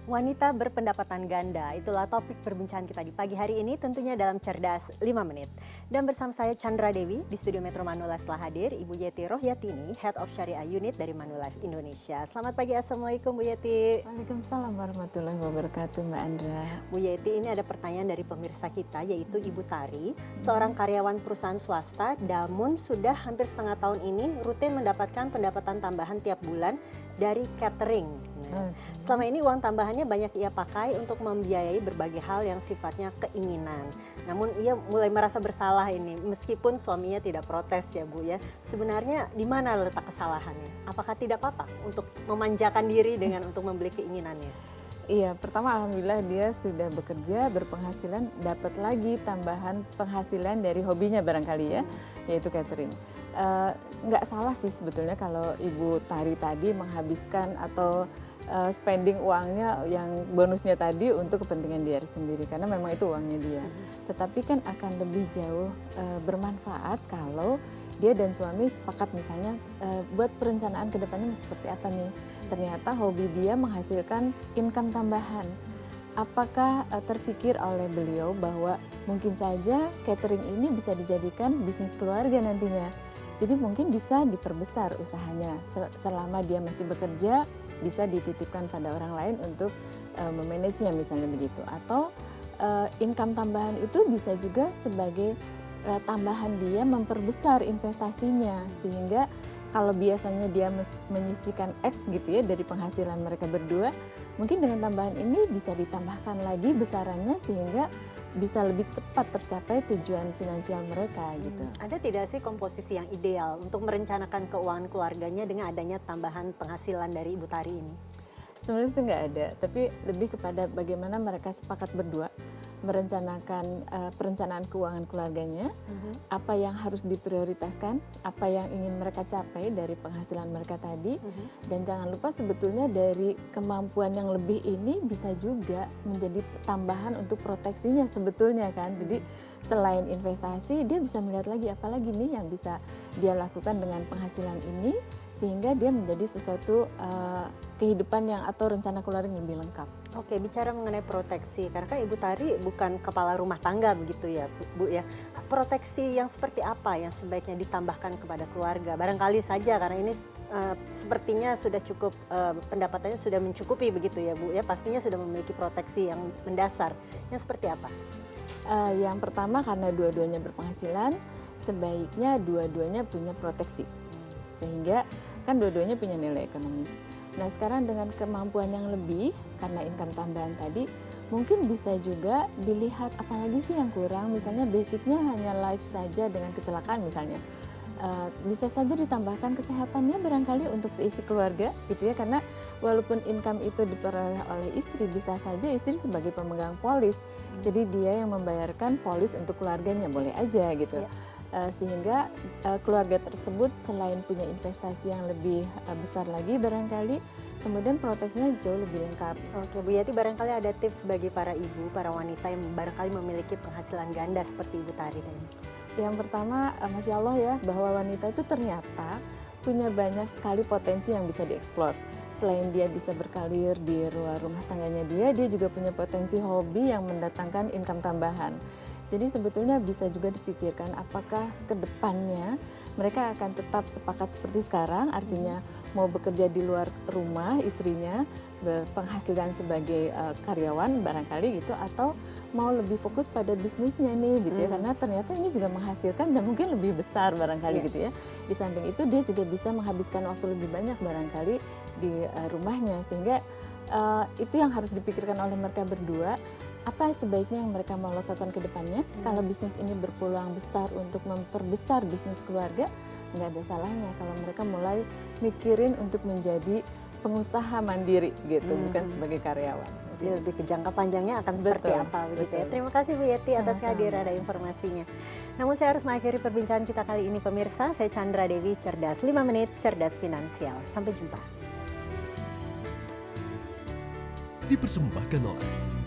Wanita berpendapatan ganda, itulah topik perbincangan kita di pagi hari ini tentunya dalam Cerdas 5 Menit. Dan bersama saya Chandra Dewi, di studio Metro Manulife telah hadir Ibu Yeti Rohyatini, Head of Syariah Unit dari Manulife Indonesia. Selamat pagi, Assalamualaikum Bu Yeti. Waalaikumsalam warahmatullahi wabarakatuh Mbak Andra. Bu Yeti, ini ada pertanyaan dari pemirsa kita yaitu Ibu Tari, seorang karyawan perusahaan swasta, namun sudah hampir setengah tahun ini rutin mendapatkan pendapatan tambahan tiap bulan dari catering. Nah, selama ini uang tambahannya banyak ia pakai untuk membiayai berbagai hal yang sifatnya keinginan. Namun ia mulai merasa bersalah ini, meskipun suaminya tidak protes ya Bu ya. Sebenarnya di mana letak kesalahannya? Apakah tidak apa-apa untuk memanjakan diri dengan untuk membeli keinginannya? Iya, pertama alhamdulillah dia sudah bekerja, berpenghasilan, dapat lagi tambahan penghasilan dari hobinya barangkali ya, yaitu catering. Nggak salah sih sebetulnya kalau Ibu Tari tadi menghabiskan atau spending uangnya yang bonusnya tadi untuk kepentingan dia sendiri, karena memang itu uangnya dia. Tetapi kan akan lebih jauh bermanfaat kalau dia dan suami sepakat misalnya buat perencanaan ke depannya seperti apa nih. Ternyata hobi dia menghasilkan income tambahan. Apakah terpikir oleh beliau bahwa mungkin saja catering ini bisa dijadikan bisnis keluarga nantinya. Jadi mungkin bisa diperbesar usahanya selama dia masih bekerja, bisa dititipkan pada orang lain untuk memanagenya misalnya begitu. Atau income tambahan itu bisa juga sebagai tambahan dia memperbesar investasinya, sehingga kalau biasanya dia menyisihkan X gitu ya dari penghasilan mereka berdua, mungkin dengan tambahan ini bisa ditambahkan lagi besarannya sehingga bisa lebih tepat tercapai tujuan finansial mereka gitu. Ada tidak sih komposisi yang ideal untuk merencanakan keuangan keluarganya dengan adanya tambahan penghasilan dari Ibu Tari ini? Sebenarnya sih nggak ada, tapi lebih kepada bagaimana mereka sepakat berdua merencanakan perencanaan keuangan keluarganya, apa yang harus diprioritaskan, apa yang ingin mereka capai dari penghasilan mereka tadi, dan jangan lupa sebetulnya dari kemampuan yang lebih ini bisa juga menjadi tambahan untuk proteksinya sebetulnya kan. Jadi selain investasi dia bisa melihat lagi apalagi nih yang bisa dia lakukan dengan penghasilan ini, sehingga dia menjadi sesuatu kehidupan yang atau rencana keluarga yang lebih lengkap. Oke, bicara mengenai proteksi, karena kan Ibu Tari bukan kepala rumah tangga begitu ya Bu ya. Proteksi yang seperti apa yang sebaiknya ditambahkan kepada keluarga? Barangkali saja karena ini sepertinya sudah cukup, pendapatannya sudah mencukupi begitu ya Bu ya, pastinya sudah memiliki proteksi yang mendasar. Yang seperti apa? Yang pertama karena dua-duanya berpenghasilan, sebaiknya dua-duanya punya proteksi. Sehingga kan dua-duanya punya nilai ekonomis. Nah sekarang dengan kemampuan yang lebih karena income tambahan tadi, mungkin bisa juga dilihat apalagi sih yang kurang, misalnya basicnya hanya life saja dengan kecelakaan misalnya. Bisa saja ditambahkan kesehatannya barangkali untuk seisi keluarga gitu ya, karena walaupun income itu diperoleh oleh istri, bisa saja istri sebagai pemegang polis, jadi dia yang membayarkan polis untuk keluarganya, boleh aja gitu. Sehingga keluarga tersebut selain punya investasi yang lebih besar lagi barangkali, kemudian proteksinya jauh lebih lengkap. Oke Bu Yati, barangkali ada tips bagi para ibu, para wanita yang barangkali memiliki penghasilan ganda seperti Ibu Tari tadi. Yang pertama, Masya Allah ya, bahwa wanita itu ternyata punya banyak sekali potensi yang bisa dieksplor. Selain dia bisa berkarir di luar rumah tangganya dia juga punya potensi hobi yang mendatangkan income tambahan. Jadi sebetulnya bisa juga dipikirkan apakah ke depannya mereka akan tetap sepakat seperti sekarang, artinya mau bekerja di luar rumah istrinya, berpenghasilan sebagai karyawan barangkali gitu, atau mau lebih fokus pada bisnisnya nih gitu ya, karena ternyata ini juga menghasilkan dan mungkin lebih besar barangkali gitu ya. Di samping itu dia juga bisa menghabiskan waktu lebih banyak barangkali di rumahnya, sehingga itu yang harus dipikirkan oleh mereka berdua. Apa sebaiknya yang mereka mau lakukan ke depannya? Kalau bisnis ini berpeluang besar untuk memperbesar bisnis keluarga, nggak ada salahnya kalau mereka mulai mikirin untuk menjadi pengusaha mandiri gitu, bukan sebagai karyawan. Jadi lebih ke jangka panjangnya akan seperti apa begitu ya. Terima kasih Bu Yeti atas kehadiran dan informasinya. Namun saya harus mengakhiri perbincangan kita kali ini pemirsa. Saya Chandra Dewi, Cerdas 5 Menit, Cerdas Finansial. Sampai jumpa. Dipersembahkan oleh